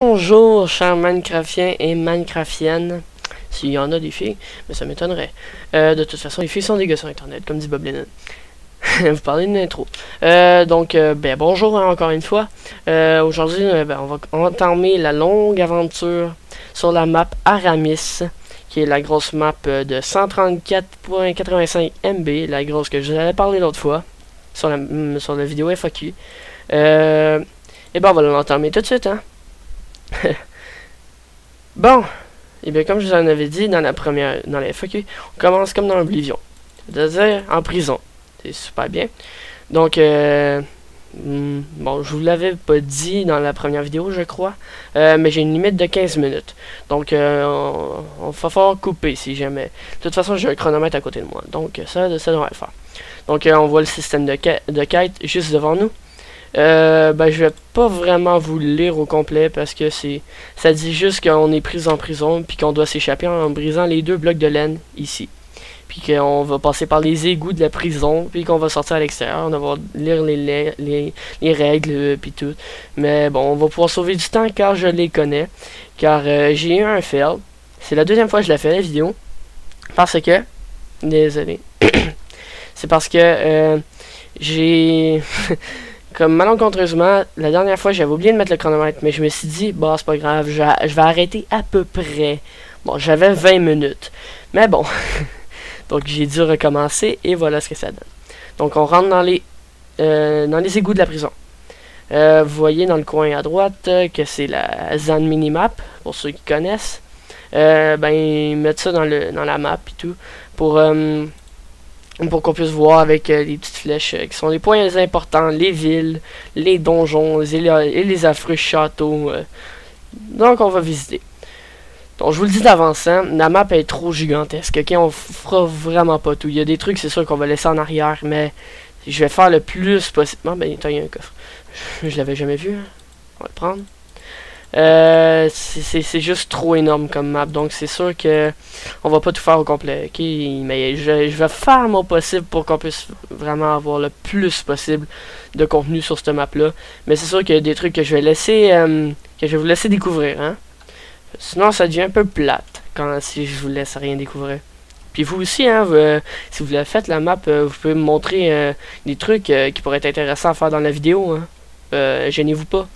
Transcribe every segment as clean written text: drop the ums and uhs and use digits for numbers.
Bonjour chers Minecraftiens et Minecraftiennes, s'il y en a des filles, mais ça m'étonnerait. De toute façon, les filles sont des gars sur internet, comme dit Bob Lennon. Vous parlez d'une intro. Bonjour encore une fois. Aujourd'hui, on va entamer la longue aventure sur la map Aramis, qui est la grosse map de 134.85 MB, la grosse que je vous avais parlé l'autre fois, sur la vidéo FAQ. On va l'entamer tout de suite, hein. Bon, et bien comme je vous en avais dit dans la FAQ, on commence comme dans Oblivion, c'est-à-dire en prison. C'est super bien. Donc, bon, je vous l'avais pas dit dans la première vidéo, je crois, mais j'ai une limite de 15 minutes. Donc, on va falloir couper si jamais. De toute façon, j'ai un chronomètre à côté de moi, donc ça devrait le faire. Donc, on voit le système de quête juste devant nous. Je vais pas vraiment vous le lire au complet parce que ça dit juste qu'on est pris en prison puis qu'on doit s'échapper en brisant les 2 blocs de laine ici. Puis qu'on va passer par les égouts de la prison puis qu'on va sortir à l'extérieur, on va lire les règles puis tout. Mais bon, on va pouvoir sauver du temps car je les connais. Car j'ai eu un fail. C'est la deuxième fois que je la fais la vidéo. Parce que... Désolé. C'est parce que j'ai... Comme malencontreusement, la dernière fois, j'avais oublié de mettre le chronomètre, mais je me suis dit, bah, c'est pas grave, je vais arrêter à peu près. Bon, j'avais 20 minutes. Mais bon. Donc, j'ai dû recommencer, et voilà ce que ça donne. Donc, on rentre dans les égouts de la prison. Vous voyez dans le coin à droite que c'est la zone minimap, pour ceux qui connaissent. Ils mettent ça dans la map et tout, pour qu'on puisse voir avec les petites flèches qui sont les points importants, les villes, les donjons et les affreux châteaux. Donc on va visiter. Donc je vous le dis d'avance, hein, la map est trop gigantesque, ok, on fera vraiment pas tout. Il y a des trucs, c'est sûr qu'on va laisser en arrière, mais je vais faire le plus possible. Bon, il y a un coffre. Je l'avais jamais vu, hein. On va le prendre. C'est juste trop énorme comme map, donc c'est sûr que on va pas tout faire au complet, ok, mais je vais faire mon possible pour qu'on puisse vraiment avoir le plus possible de contenu sur cette map là, mais c'est sûr qu'il y a des trucs que je vais laisser que je vais vous laisser découvrir, hein, sinon ça devient un peu plate si je vous laisse rien découvrir. Puis vous aussi, hein, si vous la faites la map, vous pouvez me montrer des trucs qui pourraient être intéressants à faire dans la vidéo, hein. Gênez-vous pas.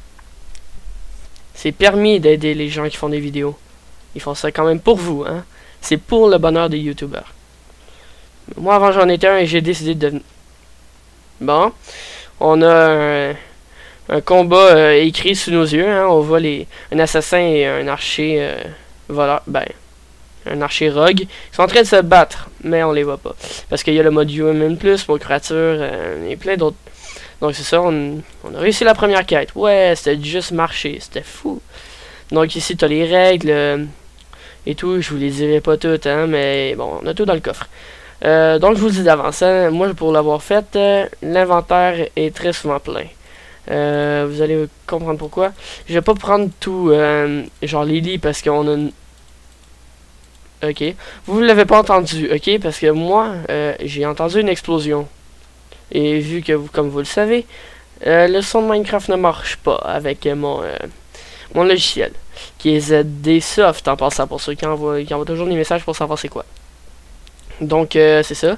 C'est permis d'aider les gens qui font des vidéos. Ils font ça quand même pour vous, hein. C'est pour le bonheur des youtubeurs. Moi, avant, j'en étais un et j'ai décidé de devenir... Bon. On a un combat écrit sous nos yeux, hein. On voit un assassin et un archer voleur. Un archer rogue. Ils sont en train de se battre, mais on les voit pas. Parce qu'il y a le mode UMN+, pour créature, et plein d'autres. Donc c'est ça, on a réussi la première quête. Ouais, c'était juste marcher, c'était fou. Donc ici, tu as les règles et tout. Je vous les dirai pas toutes, hein, mais bon, on a tout dans le coffre. Donc je vous le dis d'avance, hein, moi pour l'avoir fait, l'inventaire est très souvent plein. Vous allez comprendre pourquoi. Je vais pas prendre tout, genre les lits, parce qu'on a une... Ok, vous l'avez pas entendu, ok, parce que moi, j'ai entendu une explosion. Et vu que comme vous le savez, le son de Minecraft ne marche pas avec mon logiciel, qui est ZDSoft en passant, pour ceux qui envoient toujours des messages pour savoir c'est quoi. Donc c'est ça.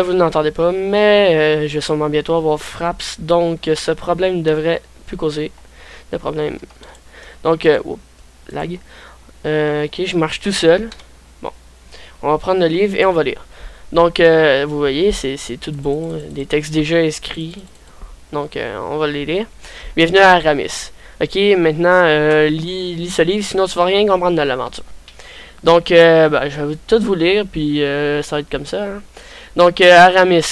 Vous n'entendez pas, mais je vais sûrement bientôt avoir Fraps, donc ce problème ne devrait plus causer de problème. Donc, lag. Ok, je marche tout seul. Bon, on va prendre le livre et on va lire. Donc, vous voyez, c'est tout beau, des textes déjà inscrits. Donc, on va les lire. Bienvenue à Aramis. Ok, maintenant, lis ce livre, sinon tu vas rien comprendre de l'aventure. Donc, je vais tout vous lire, puis ça va être comme ça. Hein. Donc, Aramis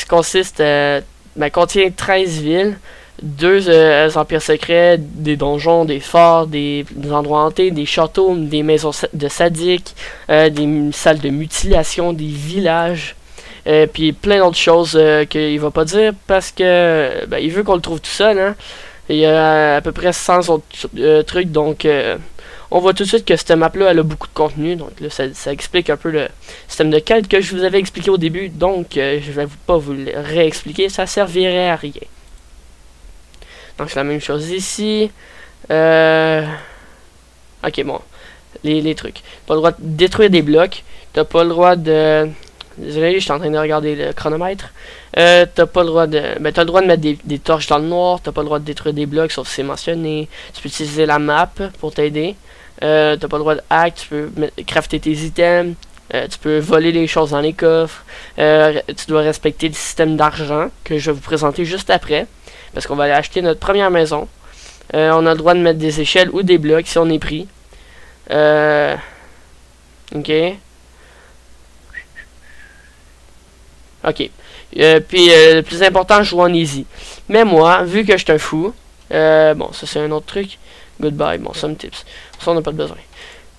contient 13 villes, 2 empires secrets, des donjons, des forts, des endroits hantés, des châteaux, des maisons de sadiques, des salles de mutilation, des villages. Puis plein d'autres choses qu'il va pas dire parce que il veut qu'on le trouve tout seul, hein. Il y a à peu près 100 autres trucs, donc on voit tout de suite que cette map là elle a beaucoup de contenu, donc là ça explique un peu le système de quête que je vous avais expliqué au début, donc je vais pas vous le réexpliquer, ça servirait à rien. Donc c'est la même chose ici. Ok, bon. Les trucs. Pas le droit de détruire des blocs. T'as pas le droit de... Désolé, je suis en train de regarder le chronomètre. T'as pas le droit de... Ben, t'as le droit de mettre des torches dans le noir. T'as pas le droit de détruire des blocs, sauf si c'est mentionné. Tu peux utiliser la map pour t'aider. T'as pas le droit de hack. Tu peux crafter tes items. Tu peux voler les choses dans les coffres. Tu dois respecter le système d'argent que je vais vous présenter juste après. Parce qu'on va aller acheter notre première maison. On a le droit de mettre des échelles ou des blocs si on est pris. Ok. Ok. Puis le plus important, jouer en easy. Mais moi, vu que je suis un fou, bon, ça c'est un autre truc. Goodbye, bon, some tips. Ça on n'a pas de besoin.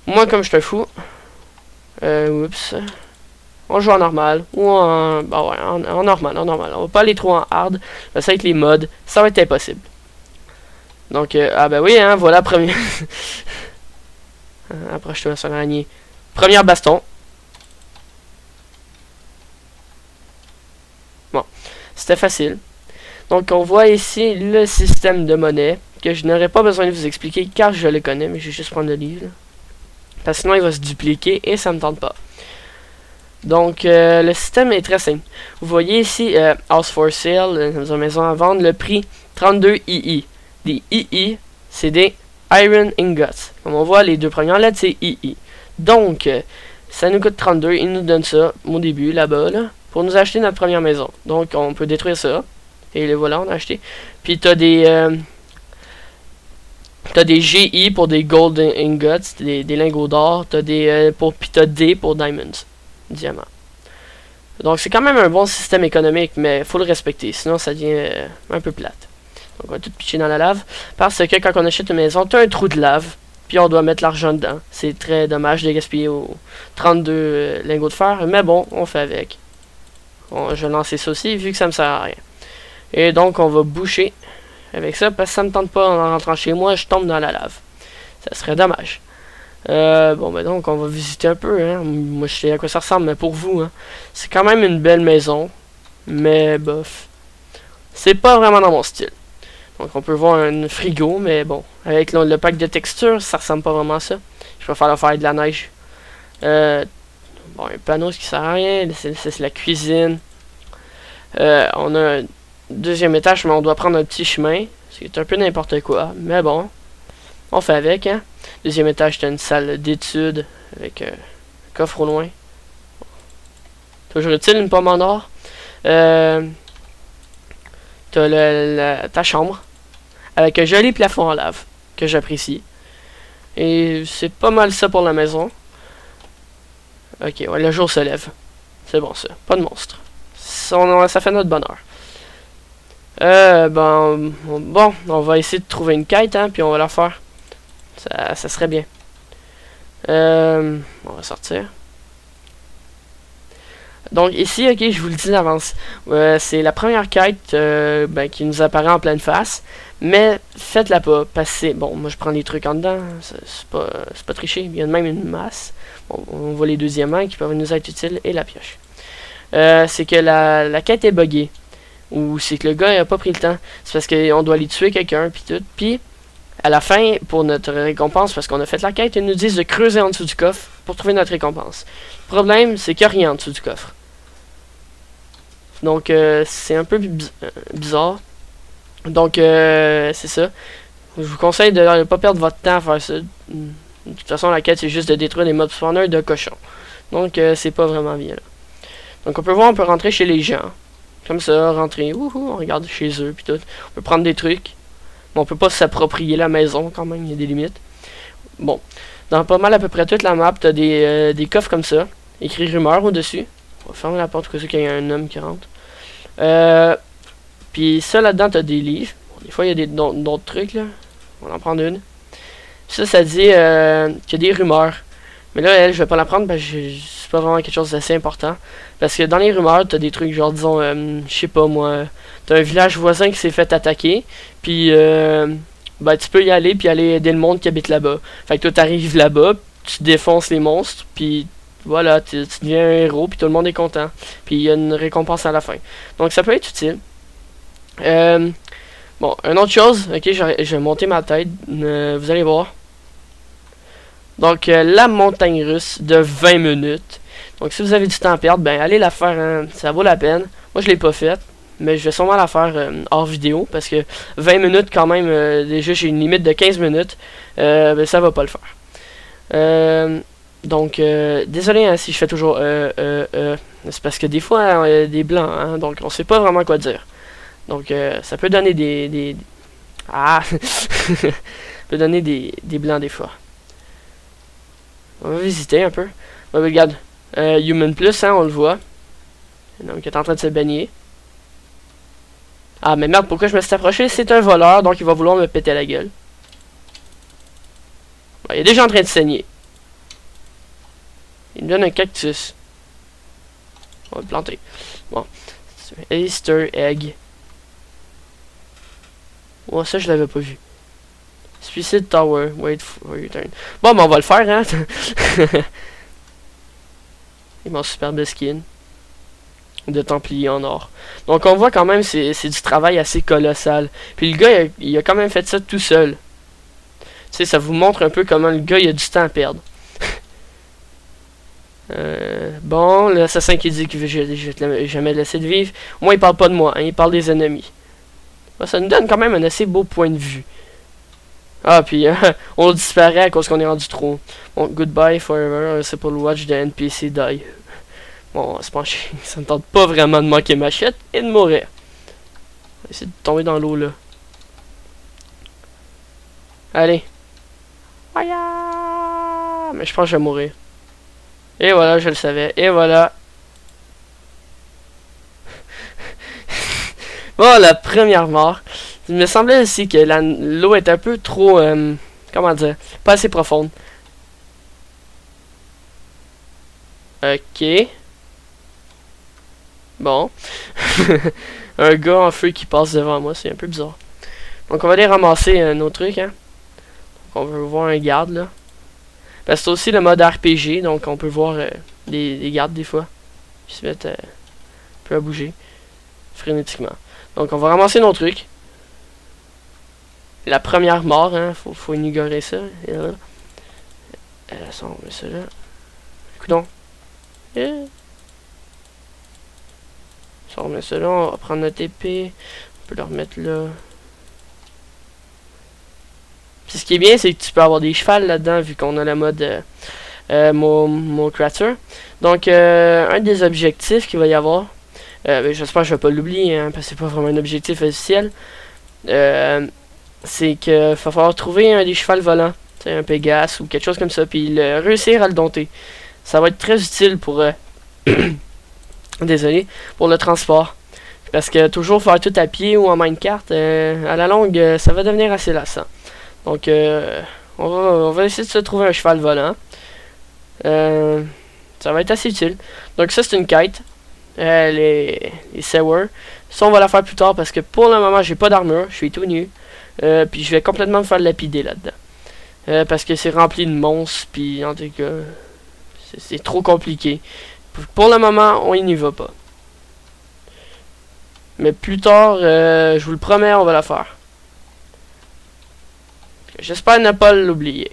Moi, comme je suis un fou, oups. On joue en normal ou en, bah ouais, en normal, On va pas aller trop en hard. Parce qu'avec les mods, ça va être impossible. Donc, ah ben oui, hein, voilà, premier. Approche-toi sur l'araignée. Première baston. Bon, c'était facile. Donc, on voit ici le système de monnaie que je n'aurais pas besoin de vous expliquer car je le connais, mais je vais juste prendre le livre. Là. Parce que sinon, il va se dupliquer et ça me tente pas. Donc, le système est très simple. Vous voyez ici, House for Sale, dans une maison à vendre, le prix 32 II. Des II, c'est des Iron Ingots. Comme on voit, les deux premières lettres, c'est II. Donc, ça nous coûte 32. Ils nous donnent ça au début, là-bas, là, pour nous acheter notre première maison. Donc, on peut détruire ça. Et le voilà, on a acheté. Puis, t'as des GI pour des Gold Ingots, des lingots d'or. T'as des... puis t'as D pour Diamonds. Diamant. Donc c'est quand même un bon système économique, mais il faut le respecter, sinon ça devient un peu plate. Donc on va tout pitcher dans la lave, parce que quand on achète une maison, tu as un trou de lave, puis on doit mettre l'argent dedans. C'est très dommage de gaspiller aux 32 lingots de fer, mais bon, on fait avec. Bon, je vais lancer ça aussi, vu que ça me sert à rien. Et donc on va boucher avec ça, parce que ça me tente pas en rentrant chez moi, je tombe dans la lave. Ça serait dommage. Bon, ben donc, on va visiter un peu, hein. Moi, je sais à quoi ça ressemble, mais pour vous, hein. C'est quand même une belle maison, mais bof. C'est pas vraiment dans mon style. Donc, on peut voir un frigo, mais bon, avec le pack de texture, ça ressemble pas vraiment à ça. Je préfère le faire de la neige. Bon, un panneau, ce qui sert à rien, c'est la cuisine. On a un deuxième étage, mais on doit prendre un petit chemin. C'est un peu n'importe quoi, mais bon, on fait avec, hein. Deuxième étage, t'as une salle d'études avec un coffre au loin. Toujours utile, une pomme en or. T'as ta chambre avec un joli plafond en lave que j'apprécie. Et c'est pas mal ça pour la maison. Ok, ouais, le jour se lève. C'est bon ça, pas de monstre. Ça fait notre bonheur. Bon, on va essayer de trouver une quête, hein, puis on va la faire. Ça serait bien. On va sortir. Donc ici, ok, je vous le dis d'avance. C'est la première quête qui nous apparaît en pleine face. Mais faites-la pas. Passez. Bon, moi je prends les trucs en dedans. C'est pas triché. Il y a même une masse. Bon, on voit les deux diamants qui peuvent nous être utiles et la pioche. C'est que la quête est buggée. Ou c'est que le gars a pas pris le temps. C'est parce qu'on doit aller tuer quelqu'un puis tout. Puis à la fin, pour notre récompense, parce qu'on a fait la quête, ils nous disent de creuser en dessous du coffre pour trouver notre récompense. Le problème, c'est qu'il n'y a rien en dessous du coffre. Donc, c'est un peu bizarre. Donc, c'est ça. Je vous conseille de ne pas perdre votre temps à faire ça. De toute façon, la quête, c'est juste de détruire les mobs spawners de cochons. Donc, c'est pas vraiment bien, là. Donc, on peut voir, on peut rentrer chez les gens. Comme ça, rentrer, on regarde chez eux, puis tout. On peut prendre des trucs. Bon, on peut pas s'approprier la maison, quand même, il y a des limites. Bon, dans pas mal à peu près toute la map, t'as des coffres comme ça, écrit rumeur au-dessus. On va fermer la porte pour qu'il y ait un homme qui rentre. Puis ça, là-dedans, t'as des livres. Bon, des fois, il y a d'autres trucs, là. On va en prendre une. Ça dit qu'il y a des rumeurs. Mais là, elle, je vais pas la prendre parce que c'est pas vraiment quelque chose d'assez important. Parce que dans les rumeurs, t'as des trucs genre, disons, je sais pas moi, t'as un village voisin qui s'est fait attaquer. Puis, tu peux y aller, puis aller aider le monde qui habite là-bas. Fait que toi, t'arrives là-bas, tu défonces les monstres, puis voilà, tu deviens un héros, puis tout le monde est content. Puis il y a une récompense à la fin. Donc ça peut être utile. Bon, une autre chose, ok, je vais monter ma tête, vous allez voir. Donc, la montagne russe de 20 minutes. Donc, si vous avez du temps à perdre, ben allez la faire, hein, ça vaut la peine. Moi, je l'ai pas faite, mais je vais sûrement la faire hors vidéo, parce que 20 minutes, quand même, déjà, j'ai une limite de 15 minutes. Ben, ça va pas le faire. Donc, désolé hein, si je fais toujours c'est parce que des fois, hein, y a des blancs, hein, donc on sait pas vraiment quoi dire. Donc, ça peut donner des... Ah! Ça peut donner des blancs des fois. On va visiter un peu. Ouais, regarde, Human Plus, hein, on le voit. Donc, il est en train de se baigner. Ah, mais merde, pourquoi je me suis approché? C'est un voleur, donc il va vouloir me péter la gueule. Ouais, il est déjà en train de saigner. Il me donne un cactus. On va le planter. Bon. Easter egg. Oh, ça, je l'avais pas vu. Suicide Tower. Wait for your turn. Bon, mais on va le faire, hein. Et mon superbe skin. De Templier en or. Donc, on voit quand même, c'est du travail assez colossal. Puis le gars, il a quand même fait ça tout seul. Tu sais, ça vous montre un peu comment le gars, il a du temps à perdre. Bon, l'assassin qui dit que je vais jamais laisser de vivre. Au moins, il parle pas de moi, hein, il parle des ennemis. Bon, ça nous donne quand même un assez beau point de vue. Ah, puis on disparaît à cause qu'on est rendu trop. Bon, goodbye forever, c'est pour le watch de NPC die. Bon, on va se pencher. Ça me tente pas vraiment de manquer ma chute et de mourir. On va essayer de tomber dans l'eau là. Allez. Aïe! Mais je pense que je vais mourir. Et voilà, je le savais. Et voilà. Bon, la première mort. Il me semblait aussi que l'eau est un peu trop... comment dire? Pas assez profonde. Ok. Bon. Un gars en feu qui passe devant moi, c'est un peu bizarre. Donc on va aller ramasser nos trucs, hein. Donc on veut voir un garde, là. Parce que c'est aussi le mode RPG, donc on peut voir les gardes des fois. Ils se mettent un peu à bouger. Frénétiquement. Donc on va ramasser nos trucs. La première mort, hein, faut ignorer ça. Et là. Ça, on met ça là. Coudon. Yeah. Ça, on met ça là, on va prendre notre épée. On peut le remettre là. Puis ce qui est bien, c'est que tu peux avoir des chevals là-dedans, vu qu'on a la mode mon creature. Donc, un des objectifs qu'il va y avoir, j'espère que je vais pas l'oublier, hein, parce que c'est pas vraiment un objectif officiel, c'est qu'il va falloir trouver un des chevals volants, un Pégase ou quelque chose comme ça, puis réussir à le dompter. Ça va être très utile pour, désolé, pour le transport. Parce que toujours faire tout à pied ou en minecart, à la longue, ça va devenir assez lassant. Donc, on va essayer de se trouver un cheval volant. Ça va être assez utile. Donc ça, c'est une quête. Les Sewer. Ça, on va la faire plus tard parce que pour le moment, j'ai pas d'armure. Je suis tout nu. Puis je vais complètement me faire lapider là-dedans. Parce que c'est rempli de monstres. Puis en tout cas, c'est trop compliqué. Pour le moment, on n'y va pas. Mais plus tard, je vous le promets, on va la faire. J'espère ne pas l'oublier.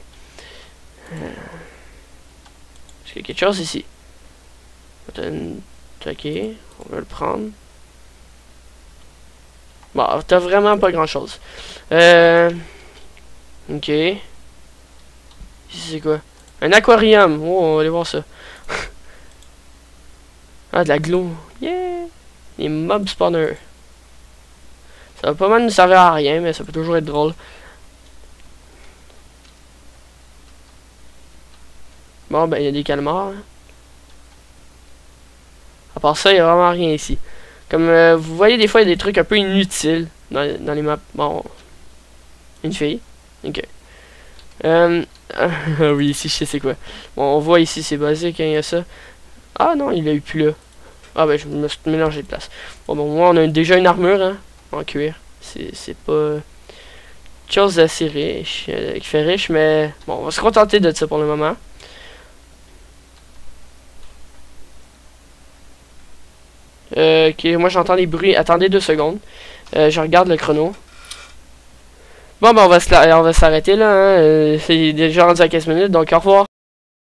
Est-ce qu'il y a quelque chose ici? Ok, on va le prendre. Bon, t'as vraiment pas grand chose. Ok. Ici c'est quoi? Un aquarium. Oh, on va aller voir ça. Ah, de la glue. Yeah! Les mob spawners. Ça va pas mal nous servir à rien, mais ça peut toujours être drôle. Bon, ben, il y a des calmars. Hein. À part ça, il n'y a vraiment rien ici. Comme vous voyez, des fois, il y a des trucs un peu inutiles dans les maps. Bon. Une fille. Ok. Oui, ici, je sais c'est quoi. Bon, on voit ici, c'est basique, hein, il y a ça. Ah non, il a eu plus là. Ah ben, je me suis mélangé de place. Bon, moi, on a déjà une armure, hein, en cuir. C'est pas... chose assez riche, qui fait riche, mais... Bon, on va se contenter de ça pour le moment. Ok, moi j'entends des bruits. Attendez 2 secondes. Je regarde le chrono. Bon, ben on va s'arrêter là. Hein. C'est déjà rendu à 15 minutes, donc au revoir.